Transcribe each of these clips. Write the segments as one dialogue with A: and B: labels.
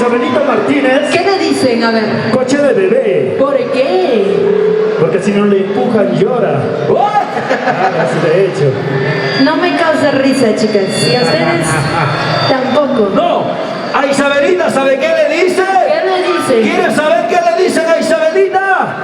A: Isabelita Martínez,
B: ¿Qué le dicen? A ver.
A: coche de bebé.
B: ¿Por qué?
A: Porque si no le empujan, llora. Así de hecho.
B: No me causa risa, chicas. Y a ustedes tampoco.
C: No, a Isabelita, ¿sabe qué le dice?
B: ¿Qué le dicen?
C: ¿Quieren saber qué le dicen a Isabelita?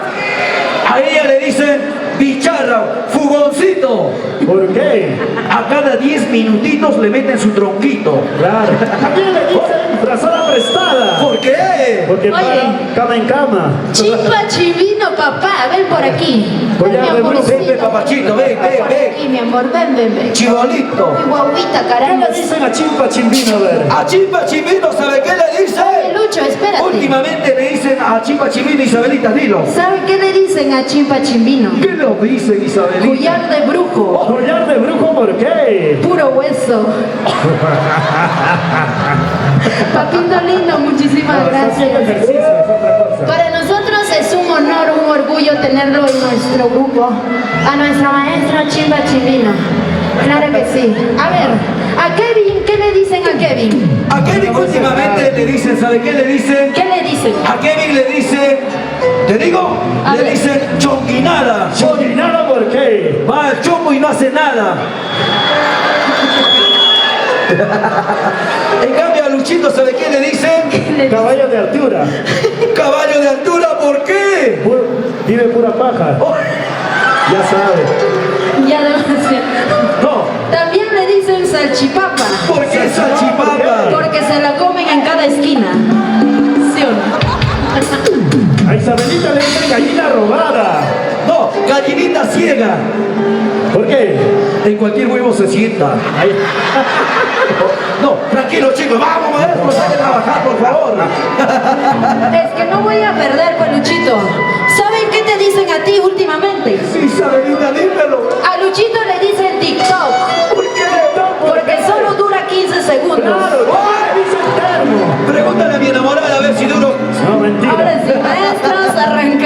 C: A ella le dicen bicharra, fugoncito.
A: ¿Por qué?
C: A cada 10 minutitos le meten su tronquito.
A: Claro. También le dicen frazada prestada.
C: ¿Por qué?
A: Porque
B: Oye.
A: para cama en cama.
B: Chimpa chivino, papá. Ven por aquí.
A: Voy
B: Ven,
A: a
B: mi
A: ver,
B: amorcito.
C: ven, papachito, ven, ven,
B: Por
C: ven.
B: aquí, mi amor. Ven, ven, ven.
C: Chibolito.
B: Mi guaguita,
A: ¿Qué
B: caramba.
A: le dicen a Chimpa Chimbino? A ver.
C: A Chimpa Chimino, ¿sabe qué le dice?
B: Oye, Lucho, espérate.
C: Últimamente le dicen a Chimpa Chimino, Isabelita, dilo.
B: ¿Sabe qué le dicen a Chimpa chimbino?
C: ¿Qué le dicen, Isabelita?
B: Collar de brujo.
A: Collar de brujo, ¿por qué?
B: Puro hueso. Papito lindo, muchísimas
A: Está haciendo
B: gracias.
A: ejercicio, es otra cosa.
B: Para nosotros es un honor, un orgullo tenerlo en nuestro grupo. A nuestro maestro Chimba Chimbino. Claro que sí. A ver, a Kevin, ¿qué le dicen a Kevin?
C: A Kevin últimamente le dicen, ¿sabe qué le dicen?
B: ¿Qué le dicen?
C: A Kevin le dicen, ¿te digo?
B: A
C: Le
B: ver.
C: dicen chonguinada.
A: ¿Y nada por qué?
C: Va al chongo y no hace nada. En cambio a Luchito, ¿sabe qué le dicen?
B: ¿Qué le dicen?
A: Caballo de altura.
C: Caballo de altura, ¿por qué?
A: Vive pura paja.
C: Oh,
A: Ya sabe.
B: Ya demasiado.
C: no,
B: También le dicen salchipapa.
C: ¿por qué salchipapa?
B: Porque se la comen en cada esquina. ¿Sí o no?
A: A Isabelita le dicen gallina robada.
C: No, gallinita ciega.
A: ¿Por qué?
C: En cualquier huevo se sienta.
A: Ahí.
C: No, tranquilo chicos, vamos maestros, hay que trabajar, por favor.
B: Es que no voy a perder, pues, Luchito. ¿Saben qué te dicen a ti últimamente?
C: Sí, Isabelita, dímelo.
B: A Luchito le dicen TikTok.
C: ¿Por qué?
B: Porque solo dura 15 segundos.
A: Claro,